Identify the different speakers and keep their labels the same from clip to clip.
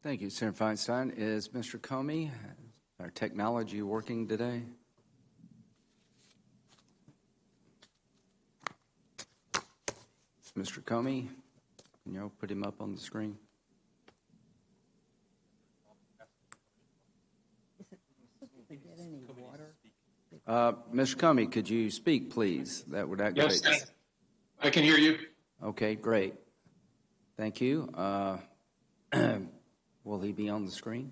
Speaker 1: Thank you, Senator Feinstein. Is Mr. Comey, our technology, working today? Mr. Comey, can you put him up on the screen? Mr. Comey, could you speak, please? That would activate.
Speaker 2: Yes, I can hear you.
Speaker 1: Okay, great. Thank you. Will he be on the screen?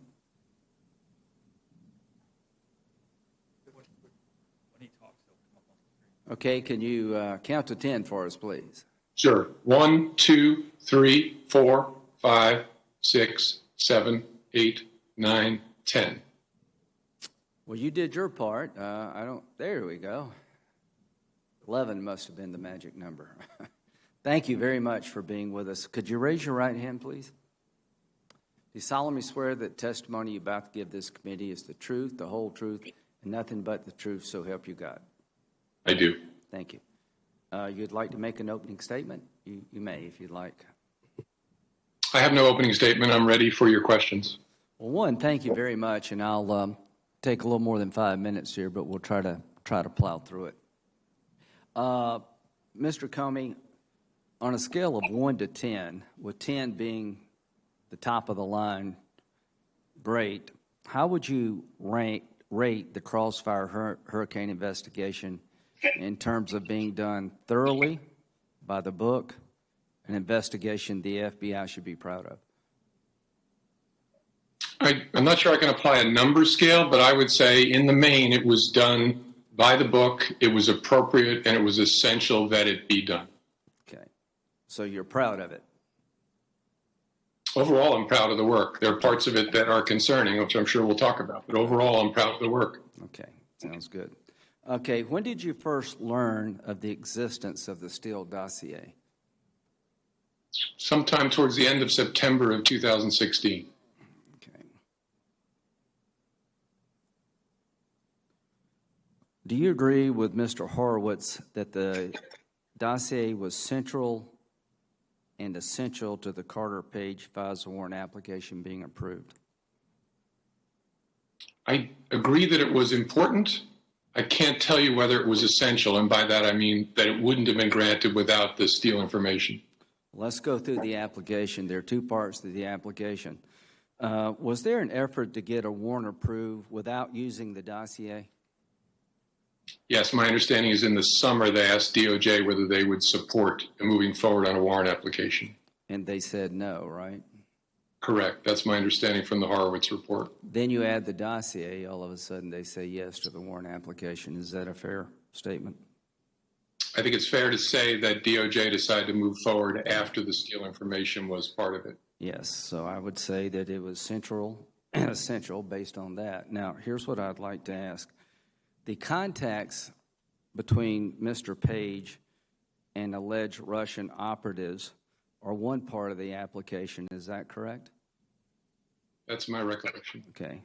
Speaker 1: Okay, can you count to 10 for us, please?
Speaker 2: Sure. 1, 2, 3, 4, 5, 6, 7, 8, 9, 10.
Speaker 1: Well, you did your part. There we go. 11 must have been the magic number. Thank you very much for being with us. Could you raise your right hand, please? Do you solemnly swear that testimony you're about to give this committee is the truth, the whole truth, and nothing but the truth, so help you God?
Speaker 2: I do.
Speaker 1: Thank you. You'd like to make an opening statement? You may, if you'd like.
Speaker 2: I have no opening statement. I'm ready for your questions.
Speaker 1: Well, one, thank you very much, and I'll take a little more than 5 minutes here, but we'll try to plow through it. Mr. Comey, on a scale of 1 to 10, with 10 being the top of the line, great, how would you rate the Crossfire Hurricane investigation in terms of being done thoroughly, by the book, an investigation the FBI should be proud of?
Speaker 2: I'm not sure I can apply a number scale, but I would say in the main it was done by the book, it was appropriate, and it was essential that it be done.
Speaker 1: Okay. So you're proud of it?
Speaker 2: Overall, I'm proud of the work. There are parts of it that are concerning, which I'm sure we'll talk about, but overall, I'm proud of the work.
Speaker 1: Okay. Sounds good. Okay. When did you first learn of the existence of the Steele dossier?
Speaker 2: Sometime towards the end of September of 2016.
Speaker 1: Do you agree with Mr. Horowitz that the dossier was central and essential to the Carter Page FISA warrant application being approved?
Speaker 2: I agree that it was important. I can't tell you whether it was essential, and by that I mean that it wouldn't have been granted without the Steele information.
Speaker 1: Let's go through the application. There are two parts to the application. Was there an effort to get a warrant approved without using the dossier?
Speaker 2: Yes, my understanding is in the summer they asked DOJ whether they would support moving forward on a warrant application.
Speaker 1: And they said no, right?
Speaker 2: Correct. That's my understanding from the Horowitz report.
Speaker 1: Then you add the dossier, all of a sudden they say yes to the warrant application. Is that a fair statement?
Speaker 2: I think it's fair to say that DOJ decided to move forward after the Steele information was part of it.
Speaker 1: Yes, so I would say that it was central and essential based on that. Now, here's what I'd like to ask. The contacts between Mr. Page and alleged Russian operatives are one part of the application. Is that correct?
Speaker 2: That's my recollection.
Speaker 1: Okay.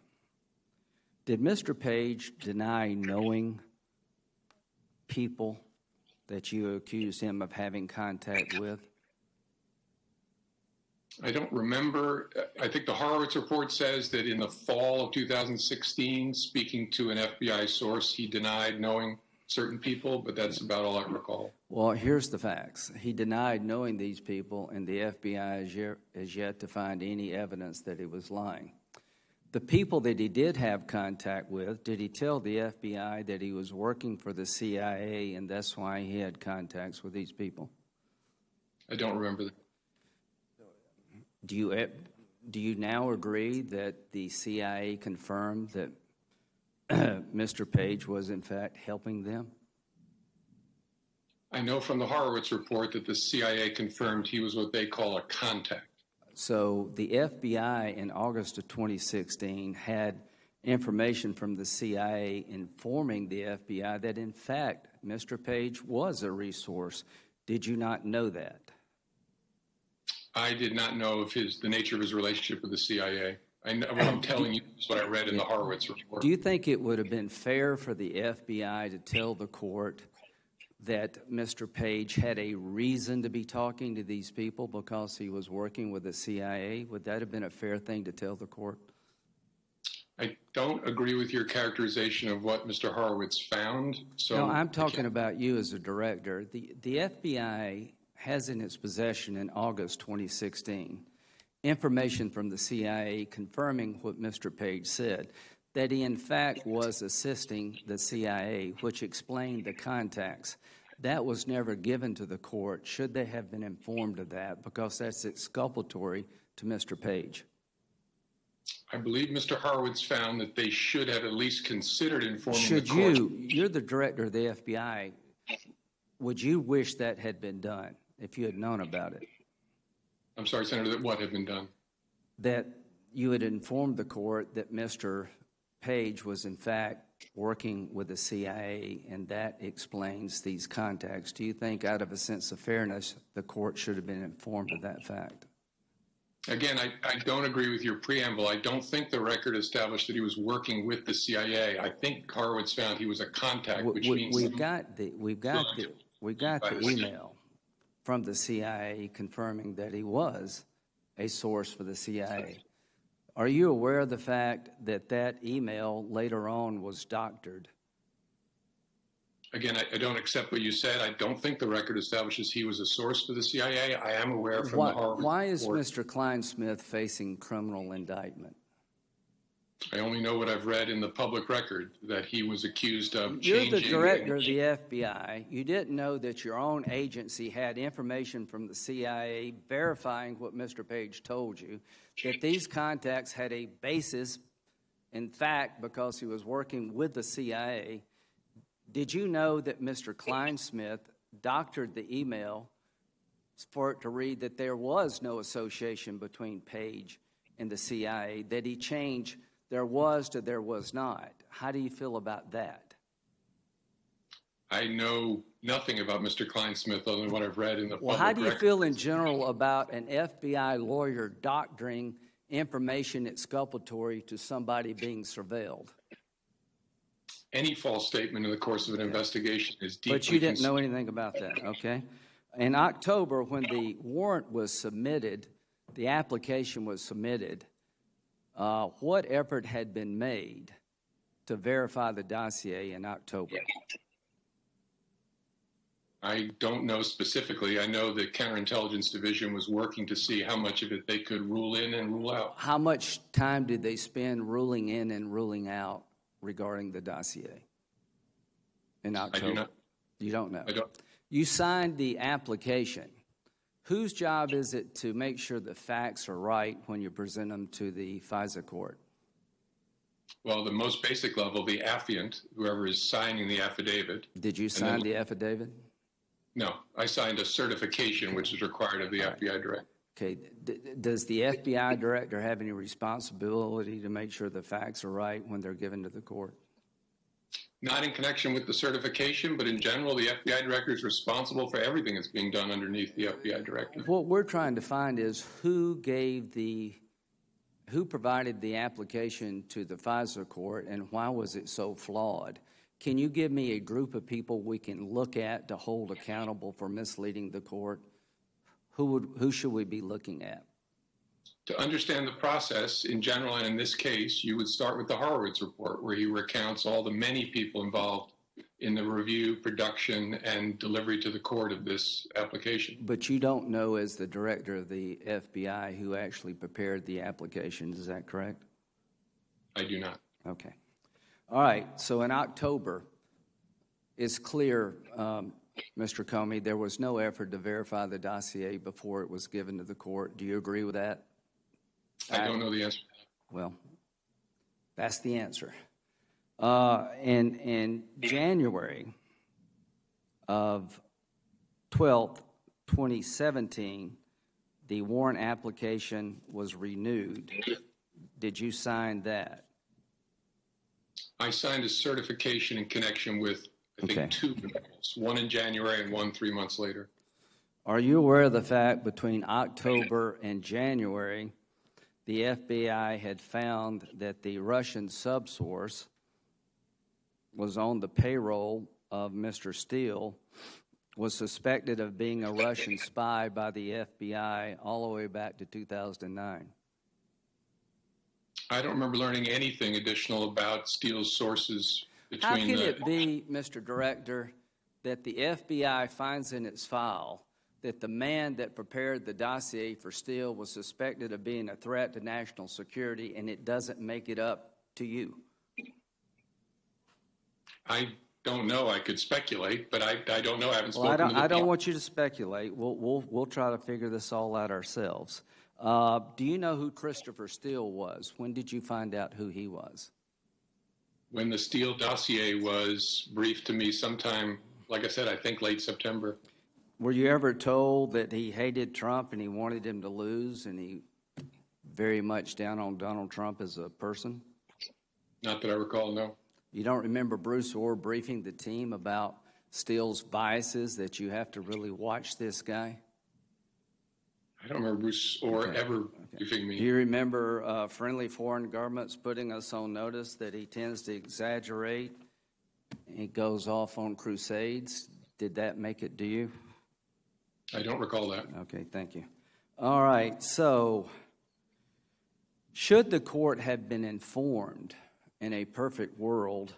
Speaker 1: Did Mr. Page deny knowing people that you accused him of having contact with?
Speaker 2: I don't remember. I think the Horowitz report says that in the fall of 2016, speaking to an FBI source, he denied knowing certain people, but that's about all I recall.
Speaker 1: Well, here's the facts. He denied knowing these people, and the FBI has yet to find any evidence that he was lying. The people that he did have contact with, did he tell the FBI that he was working for the CIA, and that's why he had contacts with these people?
Speaker 2: I don't remember that.
Speaker 1: Do you now agree that the CIA confirmed that Mr. Page was in fact helping them?
Speaker 2: I know from the Horowitz report that the CIA confirmed he was what they call a contact.
Speaker 1: So the FBI in August of 2016 had information from the CIA informing the FBI that in fact Mr. Page was a resource. Did you not know that?
Speaker 2: I did not know of the nature of his relationship with the CIA. What I'm telling you is what I read in the Horowitz report.
Speaker 1: Do you think it would have been fair for the FBI to tell the court that Mr. Page had a reason to be talking to these people because he was working with the CIA? Would that have been a fair thing to tell the court?
Speaker 2: I don't agree with your characterization of what Mr. Horowitz found. So
Speaker 1: No, I'm talking about you as a director. The FBI has in its possession in August 2016 information from the CIA confirming what Mr. Page said, that he in fact was assisting the CIA, which explained the contacts. That was never given to the court. Should they have been informed of that? Because that's exculpatory to Mr. Page.
Speaker 2: I believe Mr. Horowitz found that they should have at least considered informing the court.
Speaker 1: You're the director of the FBI, would you wish that had been done if you had known about it?
Speaker 2: I'm sorry, Senator, that what had been done?
Speaker 1: That you had informed the court that Mr. Page was in fact working with the CIA, and that explains these contacts. Do you think, out of a sense of fairness, the court should have been informed of that fact?
Speaker 2: Again, I don't agree with your preamble. I don't think the record established that he was working with the CIA. I think Horowitz found he was a contact, which means
Speaker 1: we've got the email from the CIA confirming that he was a source for the CIA. Are you aware of the fact that that email later on was doctored?
Speaker 2: Again, I don't accept what you said. I don't think the record establishes he was a source for the CIA. I am aware from the Harvard
Speaker 1: Why is
Speaker 2: report.
Speaker 1: Mr. Kleinsmith facing criminal indictment?
Speaker 2: I only know what I've read in the public record, that he was accused of
Speaker 1: You're
Speaker 2: changing.
Speaker 1: the director of the FBI. You didn't know that your own agency had information from the CIA verifying what Mr. Page told you, that these contacts had a basis, in fact, because he was working with the CIA. Did you know that Mr. Kleinsmith doctored the email for it to read that there was no association between Page and the CIA, that he changed there was to there was not? How do you feel about that?
Speaker 2: I know nothing about Mr. Kleinsmith other than what I've read in the public record.
Speaker 1: Well, how do you feel in general about an FBI lawyer doctoring information exculpatory to somebody being surveilled?
Speaker 2: Any false statement in the course of an investigation is deeply
Speaker 1: But you didn't know anything about that, okay? In October, when the warrant was submitted, the application was submitted, what effort had been made to verify the dossier in October?
Speaker 2: I don't know specifically. I know the Counterintelligence Division was working to see how much of it they could rule in and rule out.
Speaker 1: How much time did they spend ruling in and ruling out regarding the dossier in October?
Speaker 2: I do not.
Speaker 1: You don't know?
Speaker 2: I don't.
Speaker 1: You signed the application. Whose job is it to make sure the facts are right when you present them to the FISA court?
Speaker 2: Well, the most basic level, the affiant, whoever is signing the affidavit.
Speaker 1: Did you sign the affidavit?
Speaker 2: No, I signed a certification, which is required of the FBI director.
Speaker 1: Okay. Does the FBI director have any responsibility to make sure the facts are right when they're given to the court?
Speaker 2: Not in connection with the certification, but in general, the FBI director is responsible for everything that's being done underneath the FBI director.
Speaker 1: What we're trying to find is who provided the application to the FISA court, and why was it so flawed? Can you give me a group of people we can look at to hold accountable for misleading the court? Who should we be looking at?
Speaker 2: To understand the process in general, and in this case, you would start with the Horowitz report, where he recounts all the many people involved in the review, production, and delivery to the court of this application.
Speaker 1: But you don't know, as the director of the FBI, who actually prepared the application. Is that correct?
Speaker 2: I do not.
Speaker 1: Okay. All right. So in October, it's clear, Mr. Comey, there was no effort to verify the dossier before it was given to the court. Do you agree with that?
Speaker 2: I don't know the answer.
Speaker 1: Well, that's the answer. In January of 2017, the warrant application was renewed. Did you sign that?
Speaker 2: I signed a certification in connection with, I think, two renewals, one in January and one 3 months later.
Speaker 1: Are you aware of the fact between October and January, the FBI had found that the Russian subsource was on the payroll of Mr. Steele was suspected of being a Russian spy by the FBI all the way back to 2009?
Speaker 2: I don't remember learning anything additional about Steele's sources between
Speaker 1: How can it be, Mr. Director, that the FBI finds in its file that the man that prepared the dossier for Steele was suspected of being a threat to national security, and it doesn't make it up to you?
Speaker 2: I don't know. I could speculate, but I don't know. I haven't
Speaker 1: Well,
Speaker 2: spoken to the
Speaker 1: I don't
Speaker 2: people.
Speaker 1: want you to speculate. We'll try to figure this all out ourselves. Do you know who Christopher Steele was? When did you find out who he was?
Speaker 2: When the Steele dossier was briefed to me sometime, like I said, I think late September.
Speaker 1: Were you ever told that he hated Trump and he wanted him to lose, and he very much down on Donald Trump as a person?
Speaker 2: Not that I recall, no.
Speaker 1: You don't remember Bruce Orr briefing the team about Steele's biases, that you have to really watch this guy?
Speaker 2: I don't remember Bruce Orr ever briefing me.
Speaker 1: Do you remember friendly foreign governments putting us on notice that he tends to exaggerate? He goes off on crusades. Did that make it to you?
Speaker 2: I don't recall that.
Speaker 1: Okay, thank you. All right, so should the court have been informed in a perfect world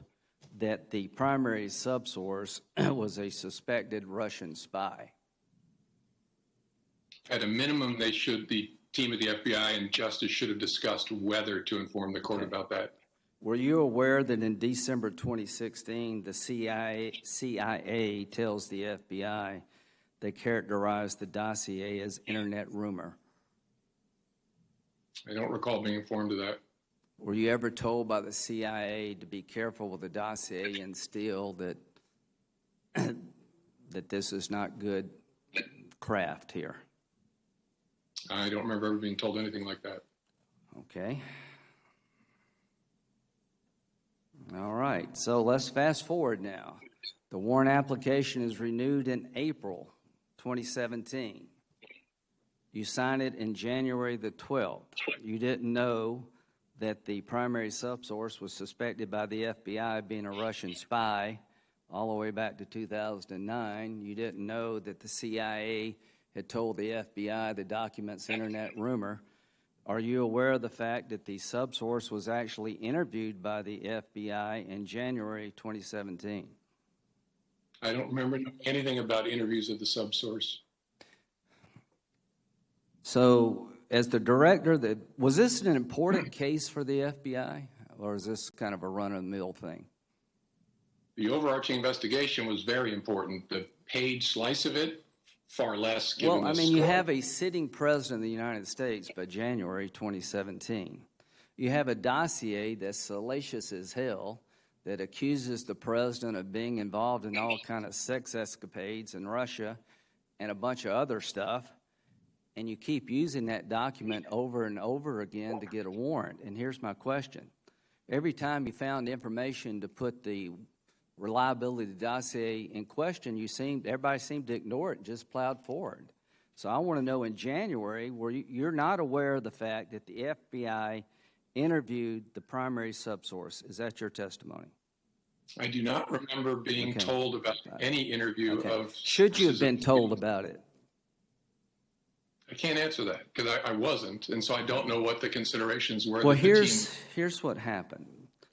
Speaker 1: that the primary subsource was a suspected Russian spy?
Speaker 2: At a minimum, the team of the FBI and Justice should have discussed whether to inform the court about that.
Speaker 1: Were you aware that in December 2016, the CIA tells the FBI they characterized the dossier as internet rumor?
Speaker 2: I don't recall being informed of that.
Speaker 1: Were you ever told by the CIA to be careful with the dossier and Steele that that this is not good craft here?
Speaker 2: I don't remember ever being told anything like that.
Speaker 1: Okay. All right, so let's fast forward now. The warrant application is renewed in April 2017. You signed it in January the 12th. You didn't know that the primary subsource was suspected by the FBI of being a Russian spy all the way back to 2009. You didn't know that the CIA had told the FBI the document's internet rumor. Are you aware of the fact that the subsource was actually interviewed by the FBI in January 2017?
Speaker 2: I don't remember anything about interviews of the subsource.
Speaker 1: So, as the director, was this an important case for the FBI, or is this kind of a run-of-the-mill thing?
Speaker 2: The overarching investigation was very important. The page slice of it, far less.
Speaker 1: Well, I mean, you have a sitting president of the United States by January 2017. You have a dossier that's salacious as hell that accuses the president of being involved in all kind of sex escapades in Russia and a bunch of other stuff, and you keep using that document over and over again to get a warrant. And here's my question. Every time you found information to put the reliability of the dossier in question, everybody seemed to ignore it and just plowed forward. So I want to know, in January, you're not aware of the fact that the FBI interviewed the primary subsource. Is that your testimony?
Speaker 2: I do not remember being told about any interview of...
Speaker 1: Should you have been told about it?
Speaker 2: I can't answer that because I wasn't, and so I don't know what the considerations were.
Speaker 1: Well, here's what happened.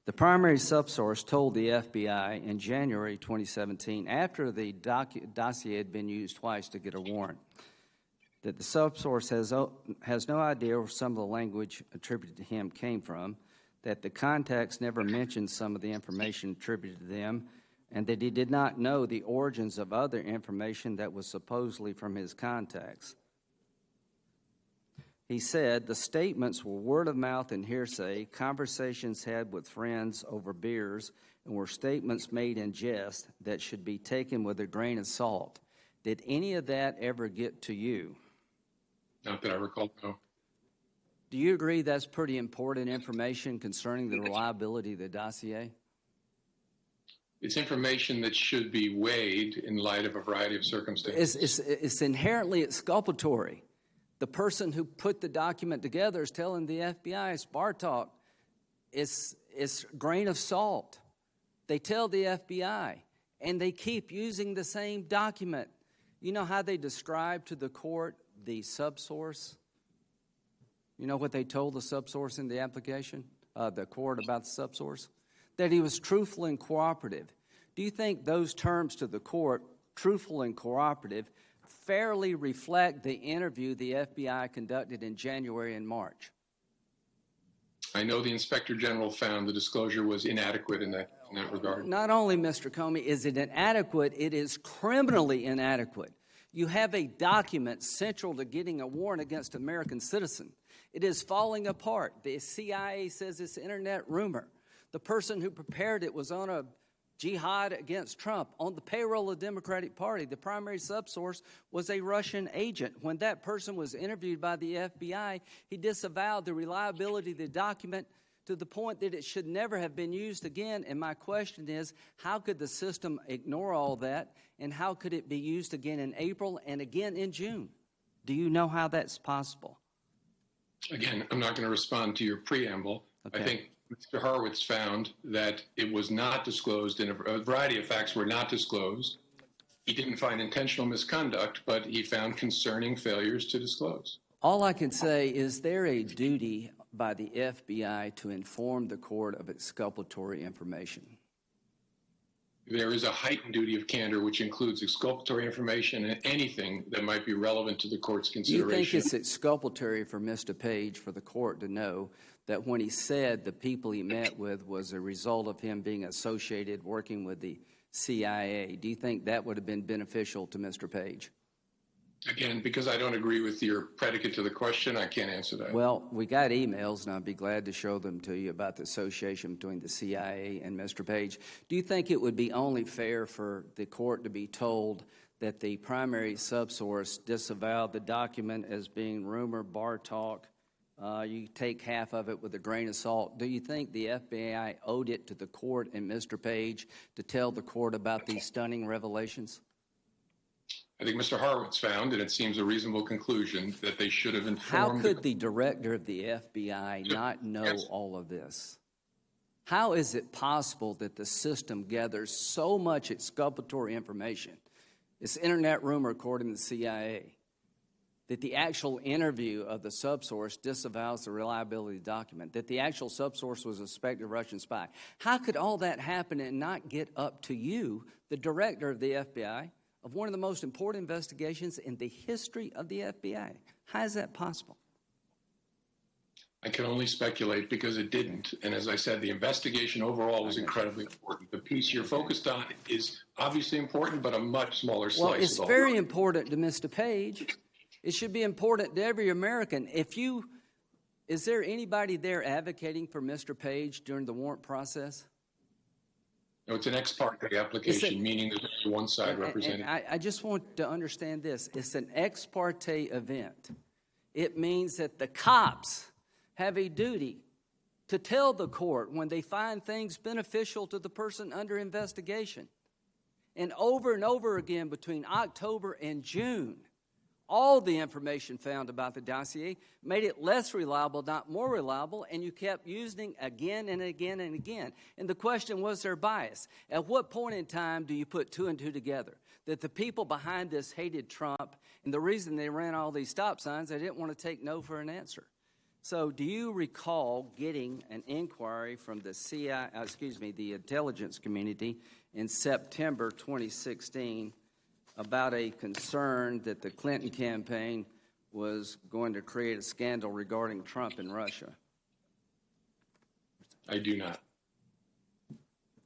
Speaker 1: The primary subsource told the FBI in January 2017, after the dossier had been used twice to get a warrant, that the subsource has no idea where some of the language attributed to him came from, that the contacts never mentioned some of the information attributed to them, and that he did not know the origins of other information that was supposedly from his contacts. He said the statements were word of mouth and hearsay, conversations had with friends over beers, and were statements made in jest that should be taken with a grain of salt. Did any of that ever get to you?
Speaker 2: Not that I recall, no.
Speaker 1: Do you agree that's pretty important information concerning the reliability of the dossier?
Speaker 2: It's information that should be weighed in light of a variety of circumstances.
Speaker 1: It's inherently exculpatory. The person who put the document together is telling the FBI, it's bar talk, it's grain of salt. They tell the FBI. and they keep using the same document. You know how they describe to the court the subsource? You know what they told the subsource in the application, the court about the subsource? That he was truthful and cooperative. Do you think those terms to the court, truthful and cooperative, fairly reflect the interview the FBI conducted in January and March?
Speaker 2: I know the Inspector General found the disclosure was inadequate in that regard.
Speaker 1: Not only, Mr. Comey, is it inadequate, it is criminally inadequate. You have a document central to getting a warrant against an American citizen. It is falling apart. The CIA says it's internet rumor. The person who prepared it was on a jihad against Trump on the payroll of the Democratic Party. The primary subsource was a Russian agent. When that person was interviewed by the FBI, he disavowed the reliability of the document to the point that it should never have been used again. And my question is, how could the system ignore all that, and how could it be used again in April and again in June? Do you know how that's possible?
Speaker 2: Again, I'm not going to respond to your preamble. Okay. I think Mr. Horowitz found that it was not disclosed, and a variety of facts were not disclosed. He didn't find intentional misconduct, but he found concerning failures to disclose.
Speaker 1: All I can say is there a duty by the FBI to inform the court of exculpatory information?
Speaker 2: There is a heightened duty of candor, which includes exculpatory information and anything that might be relevant to the court's consideration.
Speaker 1: Do you think it's exculpatory for Mr. Page for the court to know that when he said the people he met with was a result of him being associated working with the CIA, do you think that would have been beneficial to Mr. Page?
Speaker 2: Again, because I don't agree with your predicate to the question, I can't answer that.
Speaker 1: Well, we got emails, and I'd be glad to show them to you about the association between the CIA and Mr. Page. Do you think it would be only fair for the court to be told that the primary subsource disavowed the document as being rumor, bar talk? You take half of it with a grain of salt. Do you think the FBI owed it to the court and Mr. Page to tell the court about these stunning revelations?
Speaker 2: I think Mr. Horowitz found, and it seems a reasonable conclusion, that they should have informed.
Speaker 1: How could the director of the FBI not know all of this? How is it possible that the system gathers so much exculpatory information? It's internet rumor according to the CIA that the actual interview of the subsource disavows the reliability of the document, that the actual subsource was a suspected Russian spy. How could all that happen and not get up to you, the director of the FBI, of one of the most important investigations in the history of the FBI? How is that possible?
Speaker 2: I can only speculate because it didn't. And as I said, the investigation overall was incredibly important. The piece you're focused on is obviously important, but a much smaller slice.
Speaker 1: Well, it's very important to Mr. Page. It should be important to every American. Is there anybody there advocating for Mr. Page during the warrant process?
Speaker 2: No, it's an ex parte application, meaning there's only one side represented.
Speaker 1: I just want to understand this. It's an ex parte event. It means that the cops have a duty to tell the court when they find things beneficial to the person under investigation. And over again between October and June, all the information found about the dossier made it less reliable, not more reliable, and you kept using again and again and again. And the question was their bias. At what point in time do you put two and two together? That the people behind this hated Trump, and the reason they ran all these stop signs, they didn't want to take no for an answer. So do you recall getting an inquiry from the intelligence community in September 2016 about a concern that the Clinton campaign was going to create a scandal regarding Trump and Russia?
Speaker 2: I do not.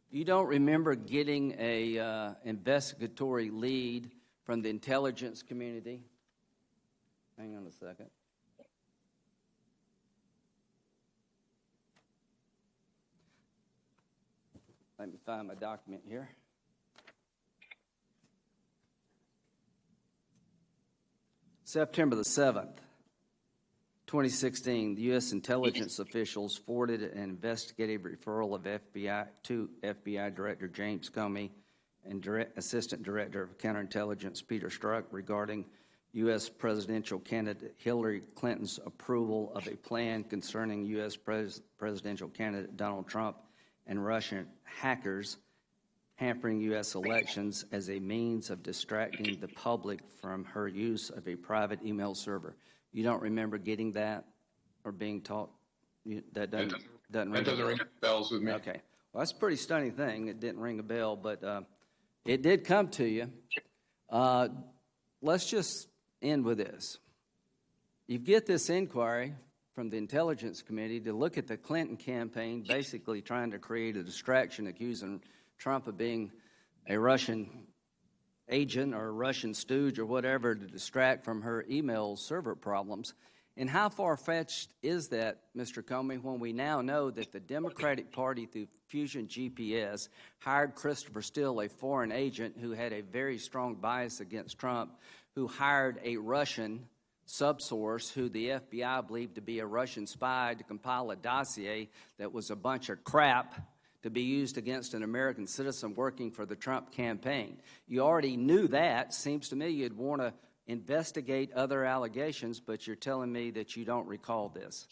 Speaker 1: You don't remember getting a investigatory lead from the intelligence community? Hang on a second. Let me find my document here. September the 7th, 2016, the U.S. intelligence officials forwarded an investigative referral of FBI Director James Comey and Assistant Director of Counterintelligence Peter Strzok regarding U.S. presidential candidate Hillary Clinton's approval of a plan concerning U.S. presidential candidate Donald Trump and Russian hackers hampering U.S. elections as a means of distracting the public from her use of a private email server. You don't remember getting that or being taught? That doesn't
Speaker 2: ring bells with me.
Speaker 1: Okay. Well, that's a pretty stunning thing. It didn't ring a bell, but it did come to you. Let's just end with this. You get this inquiry from the Intelligence Committee to look at the Clinton campaign, basically trying to create a distraction, accusing Trump of being a Russian agent or a Russian stooge or whatever to distract from her email server problems. And how far-fetched is that, Mr. Comey, when we now know that the Democratic Party, through Fusion GPS, hired Christopher Steele, a foreign agent who had a very strong bias against Trump, who hired a Russian subsource who the FBI believed to be a Russian spy to compile a dossier that was a bunch of crap to be used against an American citizen working for the Trump campaign. You already knew that. Seems to me you'd want to investigate other allegations, but you're telling me that you don't recall this.